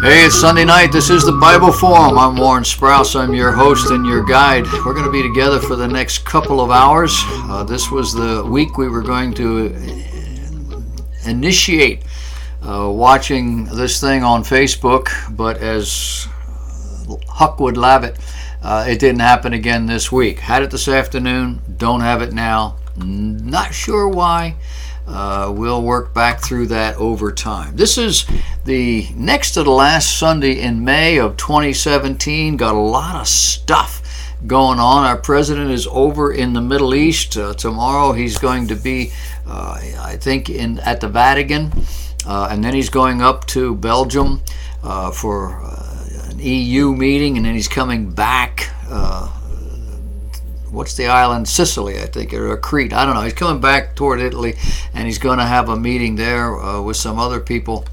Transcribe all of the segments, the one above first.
Hey, it's Sunday night. This is the Bible Forum. I'm Warren Sprouse. I'm your host and your guide. We're going to be together for the next couple of hours. This was the week we were going to initiate watching this thing on Facebook, but as Huck would have it, it didn't happen again this week. Had it this afternoon, don't have it now. Not sure why. We'll work back through that over time. This is the next to the last Sunday in May of 2017. Got a lot of stuff going on. Our president is over in the Middle East. Tomorrow he's going to be, I think, at the Vatican. And then he's going up to Belgium for an EU meeting. And then he's coming back. What's the island? Sicily, I think, or Crete. I don't know. He's coming back toward Italy, and he's going to have a meeting there with some other people,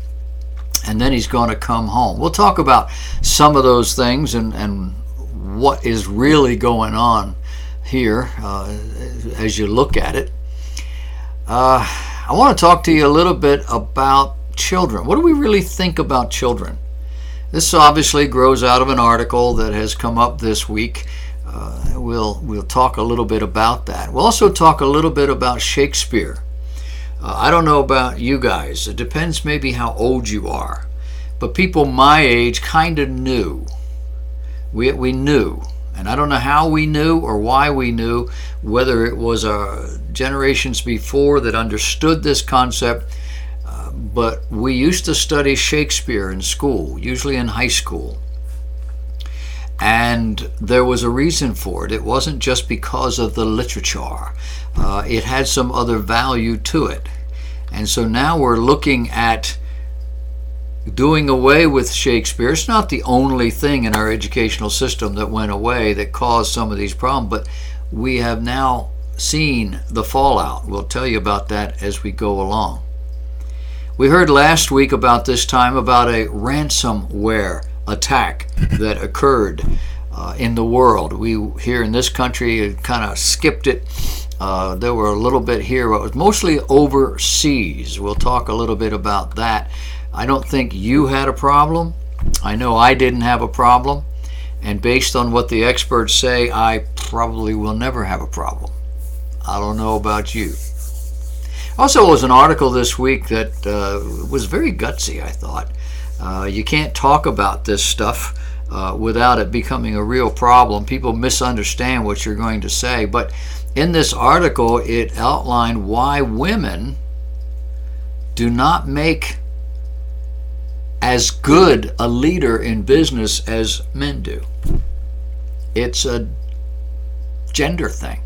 and then he's going to come home. We'll talk about some of those things and what is really going on here as you look at it. I want to talk to you a little bit about children. What do we really think about children? This obviously grows out of an article that has come up this week. We'll talk a little bit about that. We'll also talk a little bit about Shakespeare. I don't know about you guys. It depends maybe how old you are. But people my age kind of knew. We knew. And I don't know how we knew or why we knew, whether it was our generations before that understood this concept. But we used to study Shakespeare in school, usually in high school. And there was a reason for it. It wasn't just because of the literature. It had some other value to it. And so now we're looking at doing away with Shakespeare. It's not the only thing in our educational system that went away that caused some of these problems, but we have now seen the fallout. We'll tell you about that as we go along. We heard last week about this time about a ransomware attack that occurred in the world. We here in this country kind of skipped it. There were a little bit here, but it was mostly overseas. We'll talk a little bit about that. I don't think you had a problem. I know I didn't have a problem. And based on what the experts say, I probably will never have a problem. I don't know about you. Also, there was an article this week that was very gutsy, I thought. You can't talk about this stuff without it becoming a real problem. People misunderstand what you're going to say. But in this article, it outlined why women do not make as good a leader in business as men do. It's a gender thing,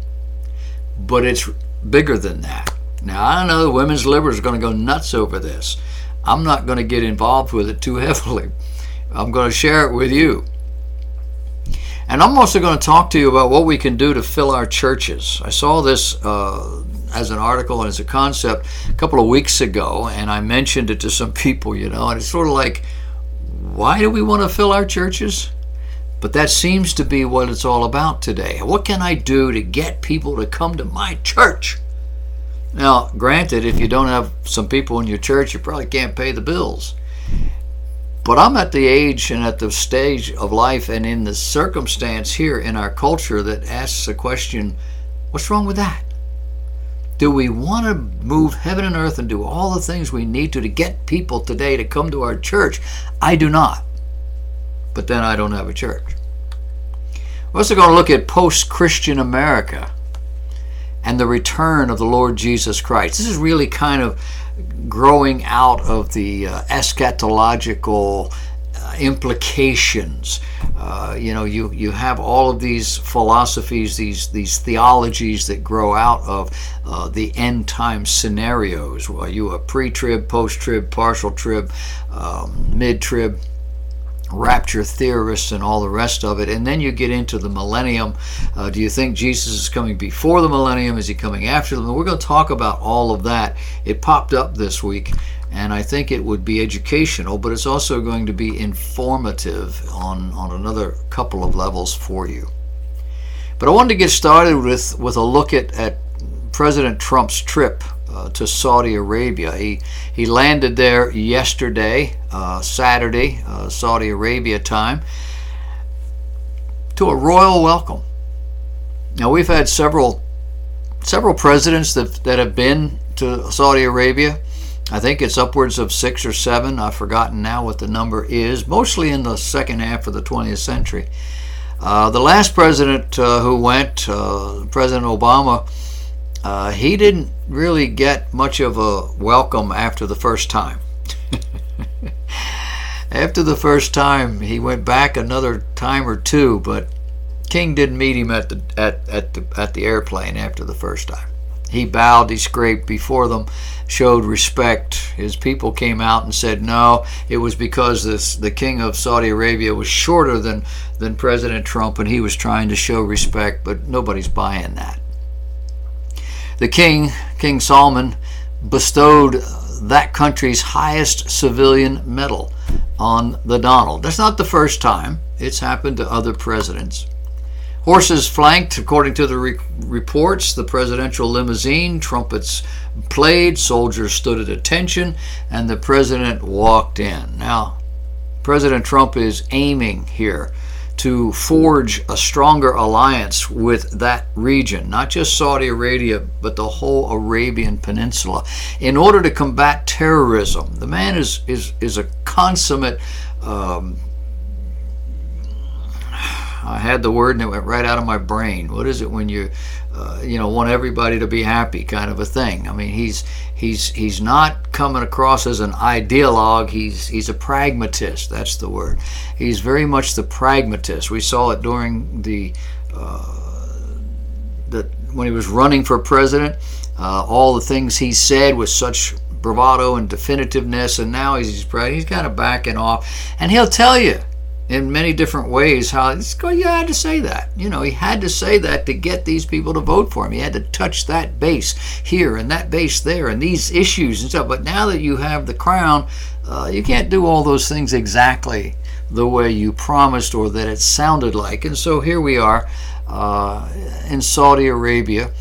but it's bigger than that. Now, I don't know, the women's liberals are going to go nuts over this. I'm not going to get involved with it too heavily. I'm going to share it with you. And I'm also going to talk to you about what we can do to fill our churches. I saw this as an article and as a concept a couple of weeks ago, and I mentioned it to some people, and it's sort of like, why do we want to fill our churches? But that seems to be what it's all about today. What can I do to get people to come to my church? Now, granted, if you don't have some people in your church, you probably can't pay the bills. But I'm at the age and at the stage of life and in the circumstance here in our culture that asks the question, what's wrong with that? Do we want to move heaven and earth and do all the things we need to get people today to come to our church? I do not. But then I don't have a church. We're also going to look at post-Christian America and the return of the Lord Jesus Christ. This is really kind of growing out of the eschatological implications. You have all of these philosophies, these theologies that grow out of the end time scenarios. Are you a pre-trib, post-trib, partial trib, mid-trib, rapture theorists and all the rest of it? And then you get into the millennium. Do you think Jesus is coming before the millennium? Is he coming after them? We're going to talk about all of that. It popped up this week, and I think it would be educational, but it's also going to be informative on another couple of levels for you. But I wanted to get started with a look at President Trump's trip to Saudi Arabia. He landed there yesterday, Saturday, Saudi Arabia time, to a royal welcome. Now, we've had several presidents that have been to Saudi Arabia. I think it's upwards of 6 or 7. I've forgotten now what the number is, mostly in the second half of the 20th century. The last president who went, President Obama, he didn't really get much of a welcome after the first time. After the first time, he went back another time or two, but King didn't meet him at the airplane after the first time. He bowed, he scraped before them, showed respect. His people came out and said no, it was because the king of Saudi Arabia was shorter than President Trump, and he was trying to show respect, but nobody's buying that. The king, King Salman, bestowed that country's highest civilian medal on the Donald. That's not the first time. It's happened to other presidents. Horses flanked, according to the reports, the presidential limousine. Trumpets played, soldiers stood at attention, and the president walked in. Now, President Trump is aiming here to forge a stronger alliance with that region, not just Saudi Arabia, but the whole Arabian Peninsula, in order to combat terrorism. The man is a consummate, I had the word and it went right out of my brain. What is it when you want everybody to be happy, kind of a thing? I mean, he's not coming across as an ideologue. He's a pragmatist. That's the word. He's very much the pragmatist. We saw it during when he was running for president. All the things he said with such bravado and definitiveness, and now he's kind of backing off, and he'll tell you in many different ways how you had to say that. He had to say that to get these people to vote for him. He had to touch that base here and that base there and these issues and stuff. But now that you have the crown, you can't do all those things exactly the way you promised or that it sounded like. And so here we are in Saudi Arabia.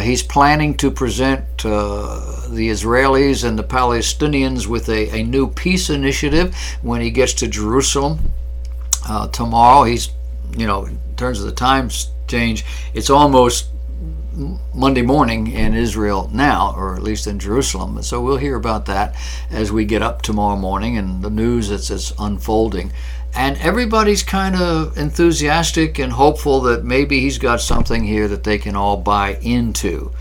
He's planning to present the Israelis and the Palestinians with a new peace initiative when he gets to Jerusalem. Tomorrow, in terms of the time change, it's almost Monday morning in Israel now, or at least in Jerusalem. So we'll hear about that as we get up tomorrow morning and the news that's unfolding. And everybody's kind of enthusiastic and hopeful that maybe he's got something here that they can all buy into.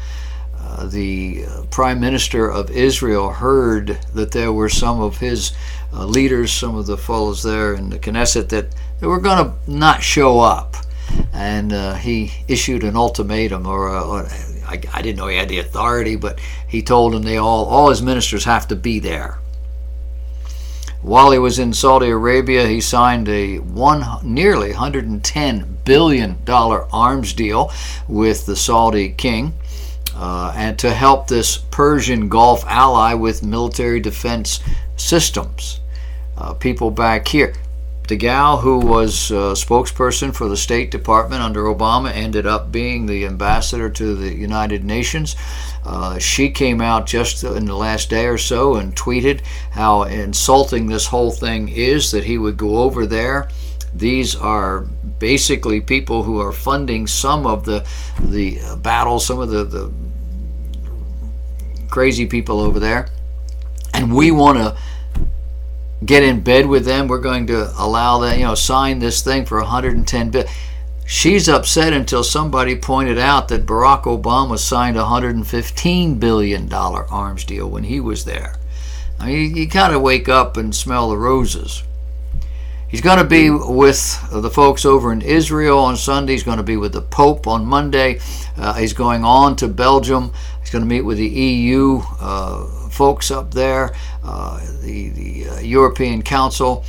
The Prime Minister of Israel heard that there were some of his leaders, some of the fellows there in the Knesset, that they were going to not show up. And he issued an ultimatum, I didn't know he had the authority, but he told them all his ministers have to be there. While he was in Saudi Arabia, he signed a nearly $110 billion arms deal with the Saudi king, and to help this Persian Gulf ally with military defense systems. People back here. The gal who was spokesperson for the State Department under Obama ended up being the ambassador to the United Nations. She came out just in the last day or so and tweeted how insulting this whole thing is, that he would go over there. These are basically people who are funding some of the battles, some of the crazy people over there, and we want to get in bed with them. We're going to allow that, sign this thing for $110 billion. She's upset until somebody pointed out that Barack Obama signed a $115 billion arms deal when he was there. I mean, you kind of wake up and smell the roses. He's going to be with the folks over in Israel on Sunday. He's going to be with the Pope on Monday. He's going on to Belgium. He's going to meet with the EU folks up there, the European Council.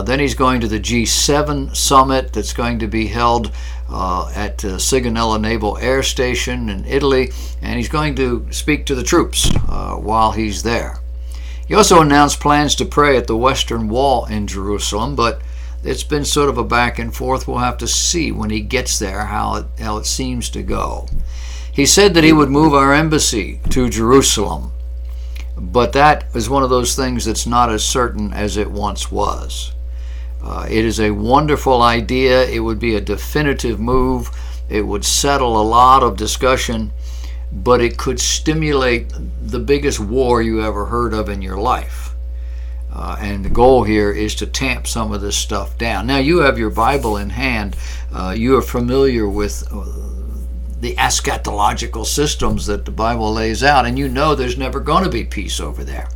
Then he's going to the G7 summit that's going to be held at Sigonella Naval Air Station in Italy. And he's going to speak to the troops while he's there. He also announced plans to pray at the Western Wall in Jerusalem, but it's been sort of a back and forth. We'll have to see when he gets there how it seems to go. He said that he would move our embassy to Jerusalem, but that is one of those things that's not as certain as it once was. It is a wonderful idea. It would be a definitive move. It would settle a lot of discussion, but it could stimulate the biggest war you ever heard of in your life. And the goal here is to tamp some of this stuff down. Now, you have your Bible in hand. You are familiar with the eschatological systems that the Bible lays out, and you know there's never going to be peace over there.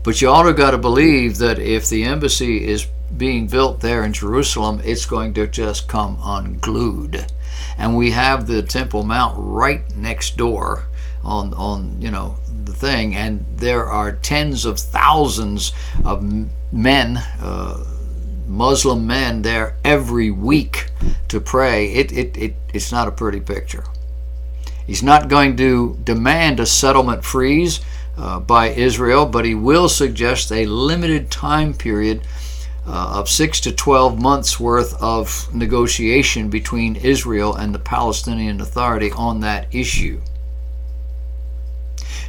But you also got to believe that if the embassy is being built there in Jerusalem, it's going to just come unglued. And we have the Temple Mount right next door on the thing, and there are tens of thousands of men, Muslim men there every week to pray. It's not a pretty picture. He's not going to demand a settlement freeze by Israel, but he will suggest a limited time period of 6 to 12 months worth of negotiation between Israel and the Palestinian Authority on that issue.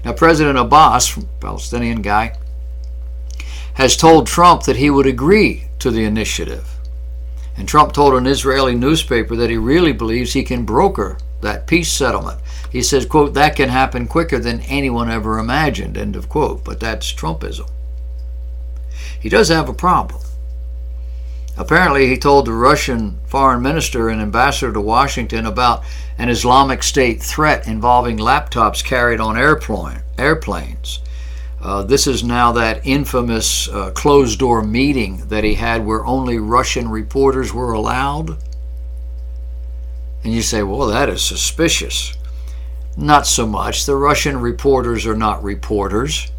Now, President Abbas, Palestinian guy, has told Trump that he would agree to the initiative. And Trump told an Israeli newspaper that he really believes he can broker that peace settlement. He says, quote, that can happen quicker than anyone ever imagined, end of quote. But that's Trumpism. He does have a problem. Apparently, he told the Russian foreign minister and ambassador to Washington about an Islamic State threat involving laptops carried on airplanes. This is now that infamous closed-door meeting that he had where only Russian reporters were allowed. And you say, well, that is suspicious. Not so much. The Russian reporters are not reporters.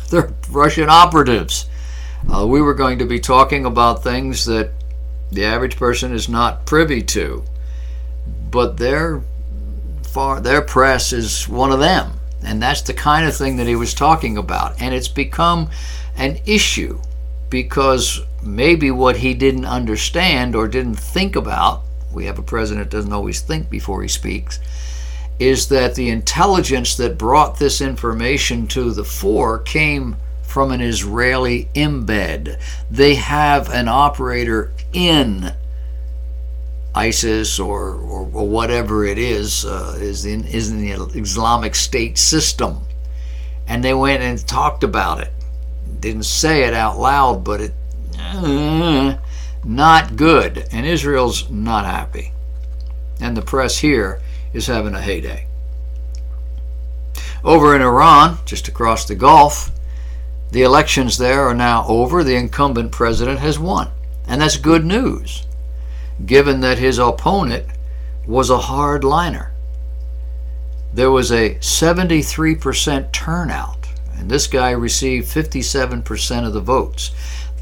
They're Russian operatives. We were going to be talking about things that the average person is not privy to, but their press is one of them, and that's the kind of thing that he was talking about. And it's become an issue because maybe what he didn't understand or didn't think about, we have a president that doesn't always think before he speaks, is that the intelligence that brought this information to the fore came from an Israeli embed. They have an operator in ISIS or whatever it is in the Islamic State system. And they went and talked about it. Didn't say it out loud, but it not good. And Israel's not happy. And the press here is having a heyday. Over in Iran, just across the Gulf, the elections there are now over. The incumbent president has won. And that's good news, given that his opponent was a hardliner. There was a 73% turnout, and this guy received 57% of the votes.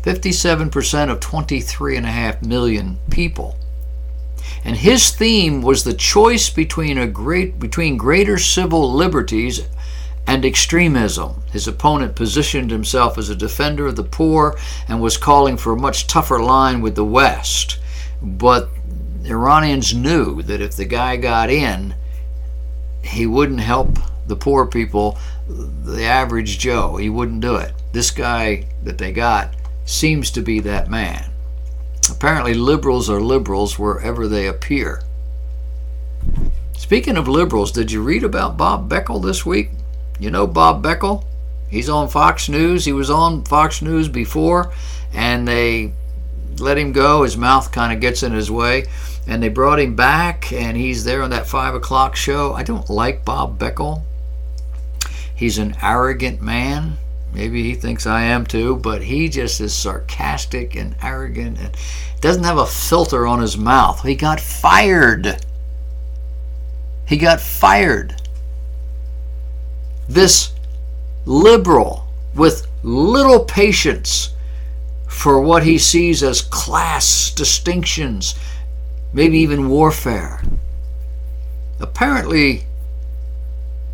57% of 23.5 million people. And his theme was the choice between greater civil liberties and extremism. His opponent positioned himself as a defender of the poor and was calling for a much tougher line with the West. But Iranians knew that if the guy got in, he wouldn't help the poor people, the average Joe. He wouldn't do it. This guy that they got seems to be that man. Apparently liberals are liberals wherever they appear. Speaking of liberals, did you read about Bob Beckel this week? You know Bob Beckel? He's on Fox News. He was on Fox News before, and they let him go. His mouth kind of gets in his way, and they brought him back, and he's there on that 5 o'clock show. I don't like Bob Beckel. He's an arrogant man. Maybe he thinks I am too, but he just is sarcastic and arrogant and doesn't have a filter on his mouth. He got fired. He got fired. This liberal with little patience for what he sees as class distinctions, maybe even warfare. Apparently,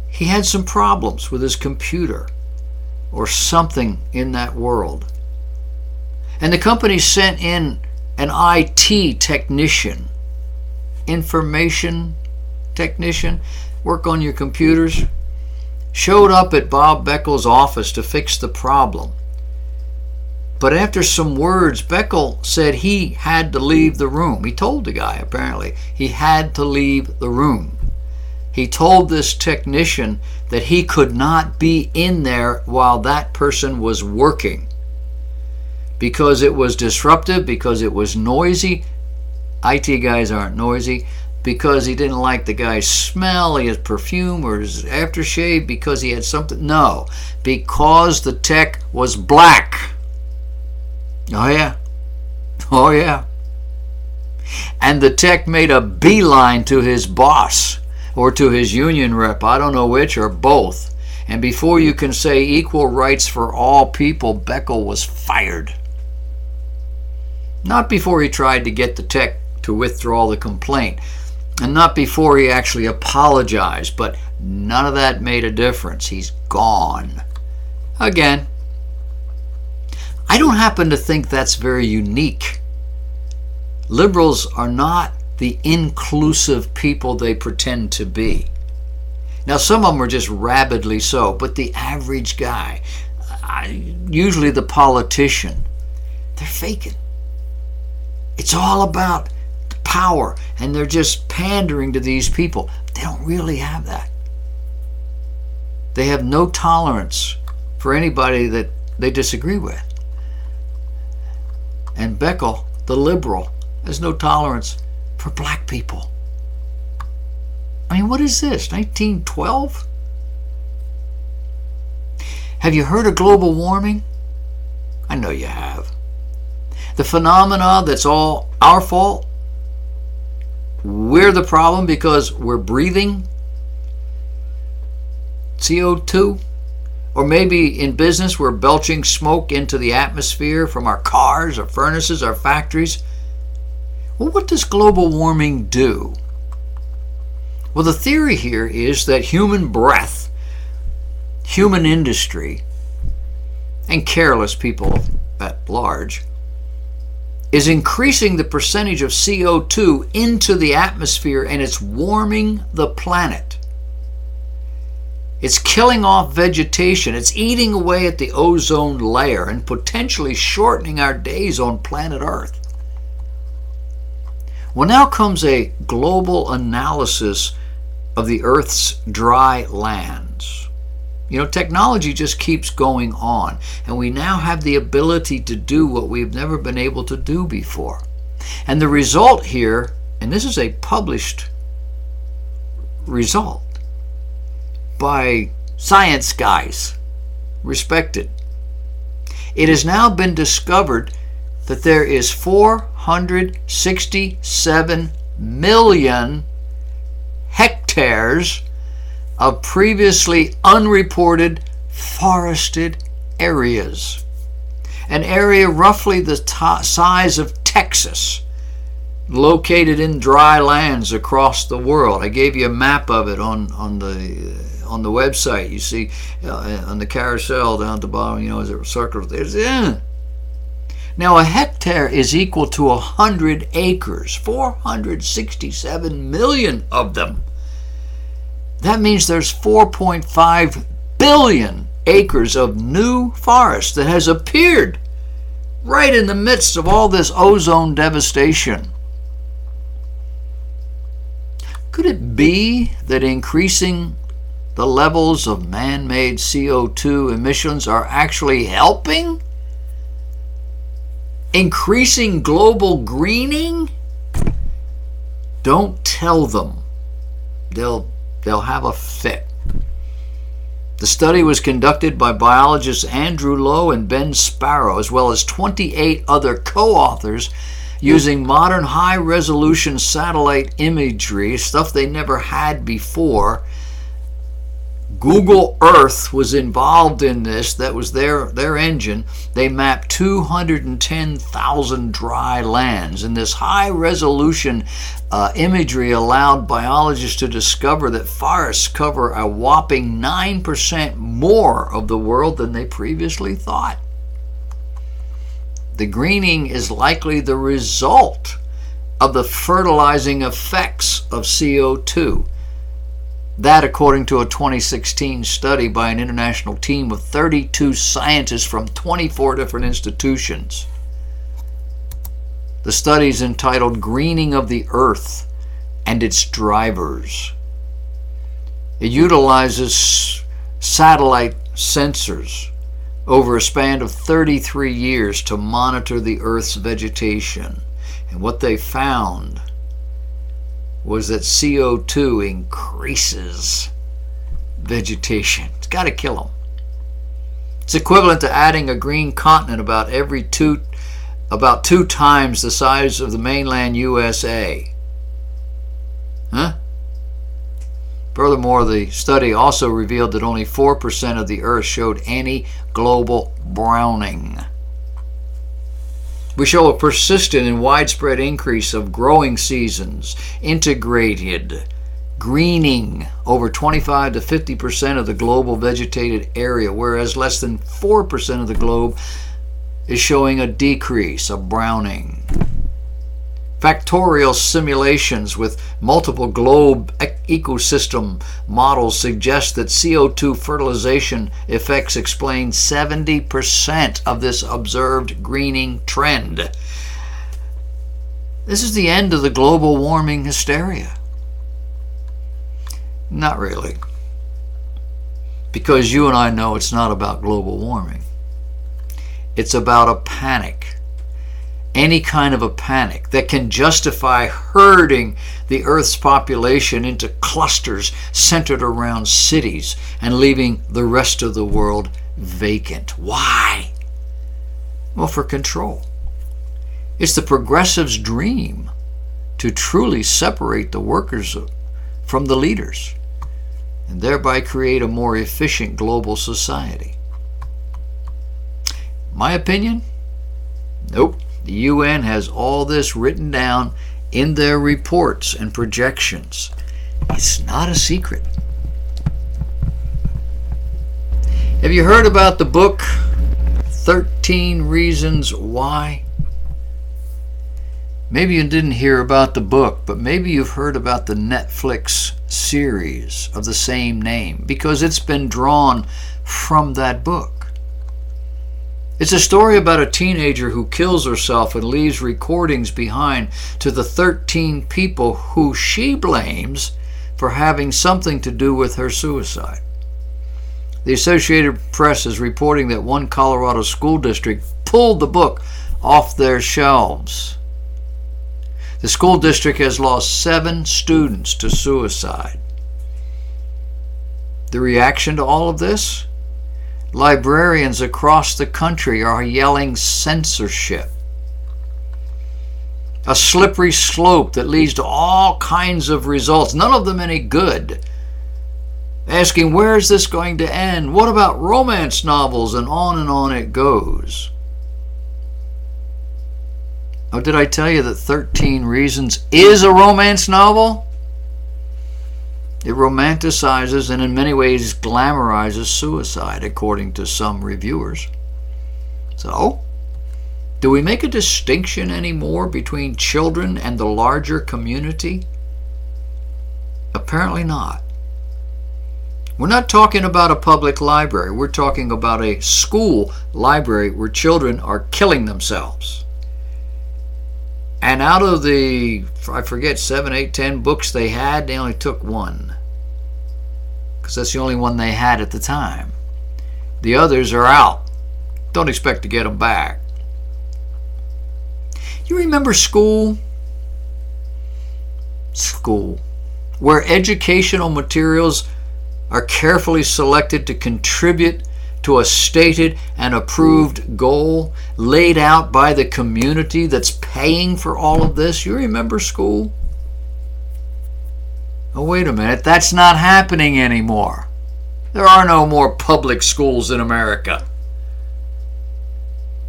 he had some problems with his computer or something in that world. And the company sent in an IT technician, information technician. work on your computers, showed up at Bob Beckel's office to fix the problem. But after some words, Beckel said he had to leave the room. He told the guy, apparently, he had to leave the room. He told this technician that he could not be in there while that person was working because it was disruptive, because it was noisy. IT guys aren't noisy. Because he didn't like the guy's smell, his perfume, or his aftershave, because he had something. No, because the tech was black. Oh yeah. Oh yeah. And the tech made a beeline to his boss or to his union rep, I don't know which, or both. And before you can say equal rights for all people, Beckel was fired. Not before he tried to get the tech to withdraw the complaint, and not before he actually apologized, but none of that made a difference. He's gone. Again. I don't happen to think that's very unique. Liberals are not the inclusive people they pretend to be. Now, some of them are just rabidly so, but the average guy, usually the politician, they're faking. It's all about power, and they're just pandering to these people. They don't really have that. They have no tolerance for anybody that they disagree with. And Beckel, the liberal, has no tolerance for black people. I mean, what is this, 1912? Have you heard of global warming? I know you have. The phenomena that's all our fault. We're the problem because we're breathing CO2. Or maybe in business we're belching smoke into the atmosphere from our cars, our furnaces, our factories. Well, what does global warming do? Well, the theory here is that human breath, human industry, and careless people at large is increasing the percentage of CO2 into the atmosphere, and it's warming the planet. It's killing off vegetation. It's eating away at the ozone layer and potentially shortening our days on planet Earth. Well, now comes a global analysis of the Earth's dry lands. You know, technology just keeps going on, and we now have the ability to do what we've never been able to do before. And the result here, and this is a published result by science guys, respected. It has now been discovered that there is 467 million hectares of previously unreported forested areas. An area roughly the size of Texas, located in dry lands across the world. I gave you a map of it on the website. You see on the carousel down at the bottom, you know, as it circles. Now, a hectare is equal to 100 acres, 467 million of them. That means there's 4.5 billion acres of new forest that has appeared right in the midst of all this ozone devastation. Could it be that increasing the levels of man-made CO2 emissions are actually helping? Increasing global greening? Don't tell them. They'll have a fit. The study was conducted by biologists Andrew Lowe and Ben Sparrow, as well as 28 other co-authors, using modern high-resolution satellite imagery, stuff they never had before. Google Earth was involved in this. That was their engine. They mapped 210,000 dry lands, and this high-resolution imagery allowed biologists to discover that forests cover a whopping 9% more of the world than they previously thought. The greening is likely the result of the fertilizing effects of CO2. That, according to a 2016 study by an international team of 32 scientists from 24 different institutions. The study is entitled Greening of the Earth and Its Drivers. It utilizes satellite sensors over a span of 33 years to monitor the Earth's vegetation. And what they found was that CO2 increases vegetation. It's got to kill them. It's equivalent to adding a green continent about two times the size of the mainland USA. Huh? Furthermore, the study also revealed that only 4% of the Earth showed any global browning. We show a persistent and widespread increase of growing seasons, integrated greening over 25 to 50% of the global vegetated area, whereas less than 4% of the globe is showing a decrease of browning. Factorial simulations with multiple globe ecosystem models suggest that CO2 fertilization effects explain 70% of this observed greening trend. This is the end of the global warming hysteria. Not really. Because you and I know it's not about global warming. It's about a panic. Any kind of a panic that can justify herding the Earth's population into clusters centered around cities and leaving the rest of the world vacant. Why? Well, for control. It's the progressives' dream to truly separate the workers from the leaders and thereby create a more efficient global society. My opinion? Nope. The UN has all this written down in their reports and projections. It's not a secret. Have you heard about the book 13 Reasons Why? Maybe you didn't hear about the book, but maybe you've heard about the Netflix series of the same name because it's been drawn from that book. It's a story about a teenager who kills herself and leaves recordings behind to the 13 people who she blames for having something to do with her suicide. The Associated Press is reporting that one Colorado school district pulled the book off their shelves. The school district has lost 7 students to suicide. The reaction to all of this? Librarians across the country are yelling censorship. A slippery slope that leads to all kinds of results, none of them any good. Asking, where is this going to end? What about romance novels? And on it goes. Oh, did I tell you that 13 Reasons is a romance novel? It romanticizes and in many ways glamorizes suicide, according to some reviewers. So, do we make a distinction anymore between children and the larger community? Apparently not. We're not talking about a public library. We're talking about a school library where children are killing themselves. And out of the, I forget, 7, 8, 10 books they had, they only took one. Because that's the only one they had at the time. The others are out. Don't expect to get them back. You remember school? School. Where educational materials are carefully selected to contribute to a stated and approved goal laid out by the community that's paying for all of this. You remember school? Oh, wait a minute. That's not happening anymore. There are no more public schools in America.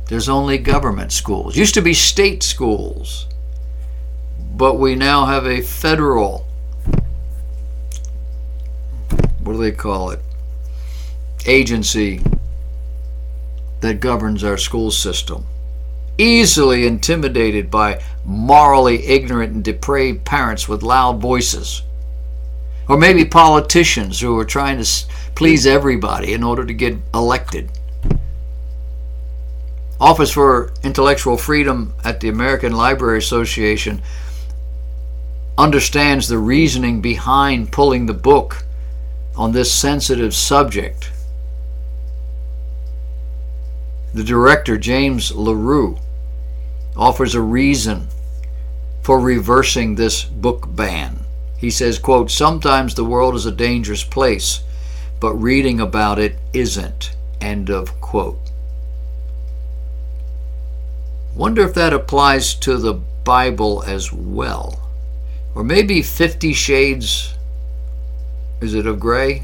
There's only government schools. Used to be state schools. But we now have a federal, what do they call it, agency that governs our school system. Easily intimidated by morally ignorant and depraved parents with loud voices. Or maybe politicians who are trying to please everybody in order to get elected. Office for Intellectual Freedom at the American Library Association understands the reasoning behind pulling the book on this sensitive subject. The director, James LaRue, offers a reason for reversing this book ban. He says, quote, "Sometimes the world is a dangerous place, but reading about it isn't," end of quote. Wonder if that applies to the Bible as well. Or maybe 50 Shades, is it of Grey?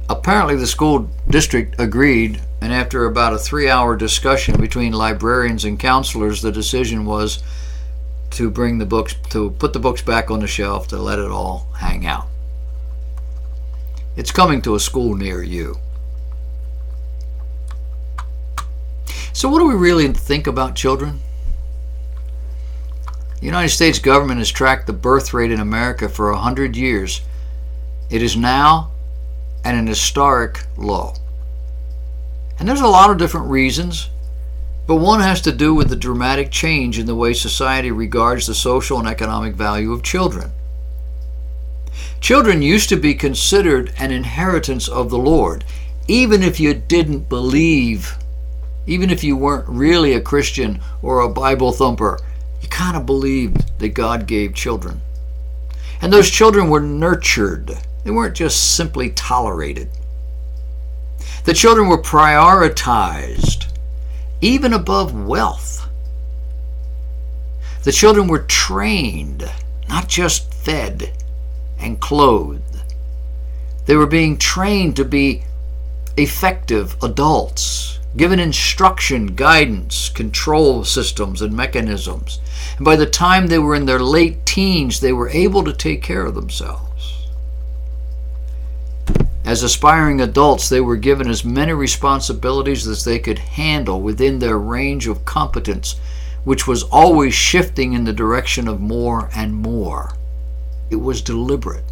Apparently the school district agreed, and after about a 3-hour discussion between librarians and counselors, the decision was to put the books back on the shelf, to let it all hang out. It's coming to a school near you. So what do we really think about children? The United States government has tracked the birth rate in America for 100 years. It is now at an historic low. And there's a lot of different reasons, but one has to do with the dramatic change in the way society regards the social and economic value of children. Children used to be considered an inheritance of the Lord, even if you didn't believe, even if you weren't really a Christian or a Bible thumper, you kind of believed that God gave children. And those children were nurtured. They weren't just simply tolerated. The children were prioritized, even above wealth. The children were trained, not just fed and clothed. They were being trained to be effective adults, given instruction, guidance, control systems, and mechanisms. And by the time they were in their late teens, they were able to take care of themselves. As aspiring adults, they were given as many responsibilities as they could handle within their range of competence, which was always shifting in the direction of more and more. It was deliberate.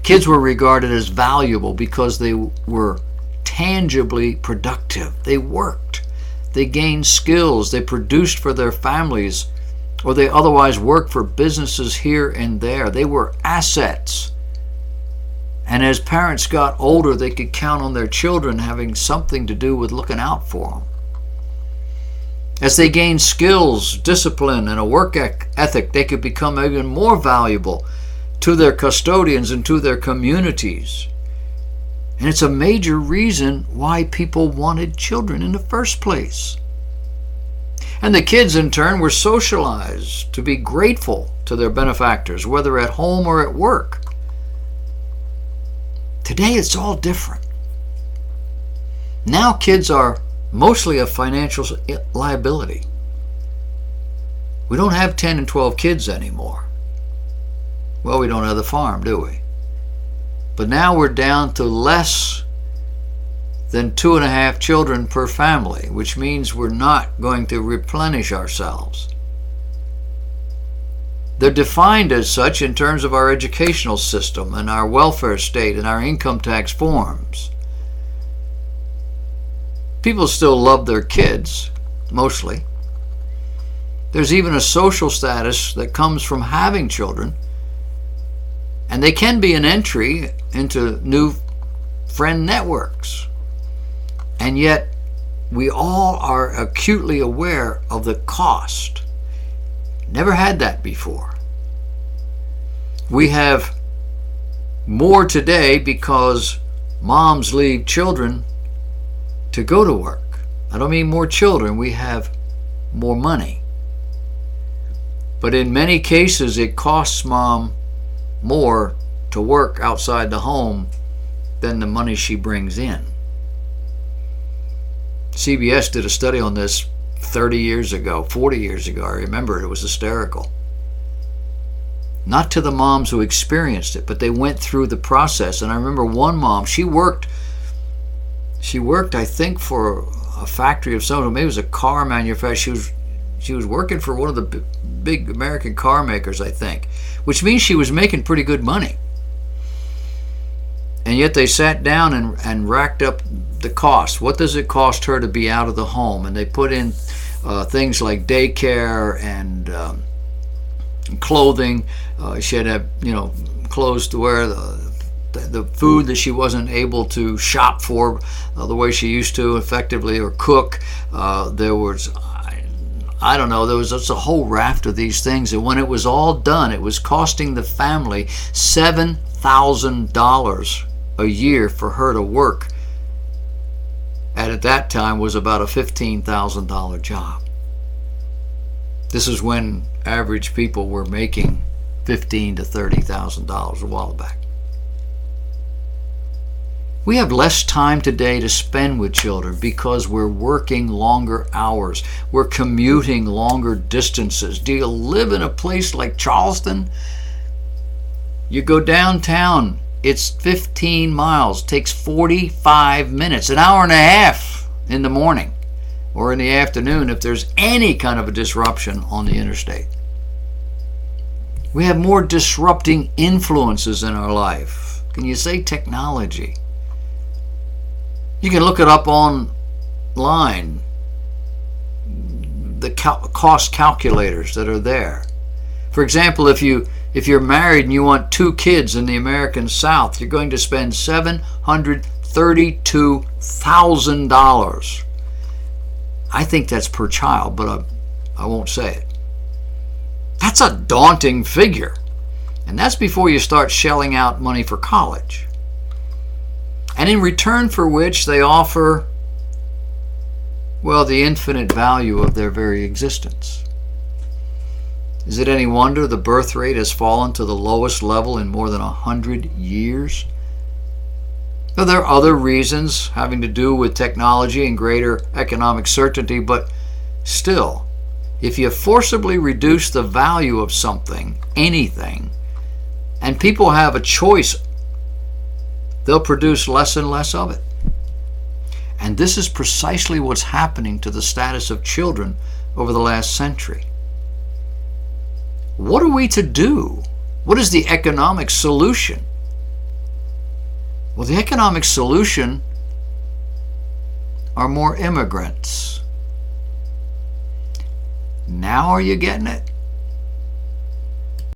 Kids were regarded as valuable because they were tangibly productive. They worked. They gained skills. They produced for their families, or they otherwise worked for businesses here and there. They were assets. And as parents got older, they could count on their children having something to do with looking out for them. As they gained skills, discipline, and a work ethic, they could become even more valuable to their custodians and to their communities. And it's a major reason why people wanted children in the first place. And the kids, in turn, were socialized to be grateful to their benefactors, whether at home or at work. Today, it's all different. Now kids are mostly a financial liability. We don't have 10 and 12 kids anymore. Well, we don't have the farm, do we? But now we're down to less than 2.5 children per family, which means we're not going to replenish ourselves. They're defined as such in terms of our educational system and our welfare state and our income tax forms. People still love their kids, mostly. There's even a social status that comes from having children, and they can be an entry into new friend networks. And yet, we all are acutely aware of the cost. Never had that before. We have more today because moms leave children to go to work. I don't mean more children, we have more money. But in many cases, it costs mom more to work outside the home than the money she brings in. CBS did a study on this 30 years ago, 40 years ago. I remember it was hysterical. Not to the moms who experienced it, but they went through the process. And I remember one mom, she worked, I think, for a factory of some, maybe it was a car manufacturer. She was working for one of the big American car makers, I think, which means she was making pretty good money. And yet they sat down and racked up the cost. What does it cost her to be out of the home? And they put in things like daycare and clothing. She had to have, clothes to wear, the food that she wasn't able to shop for the way she used to effectively, or cook. There was, I don't know, there was just a whole raft of these things. And when it was all done, it was costing the family $7,000 a year for her to work. And at that time was about a $15,000 job. This is when average people were making $15,000 to $30,000 a while back. We have less time today to spend with children because we're working longer hours. We're commuting longer distances. Do you live in a place like Charleston? You go downtown, it's 15 miles, takes 45 minutes, an hour and a half in the morning or in the afternoon if there's any kind of a disruption on the interstate. We have more disrupting influences in our life. Can you say technology? You can look it up online, the cost calculators that are there. For example, if you're married and you want 2 kids in the American South, you're going to spend $732,000. I think that's per child, but I won't say it. That's a daunting figure. And that's before you start shelling out money for college. And in return for which they offer, well, the infinite value of their very existence. Is it any wonder the birth rate has fallen to the lowest level in more than 100 years? Now, there are other reasons having to do with technology and greater economic certainty, but still, if you forcibly reduce the value of something, anything, and people have a choice, they'll produce less and less of it. And this is precisely what's happening to the status of children over the last century. What are we to do? What is the economic solution? Well, the economic solution are more immigrants. Now are you getting it?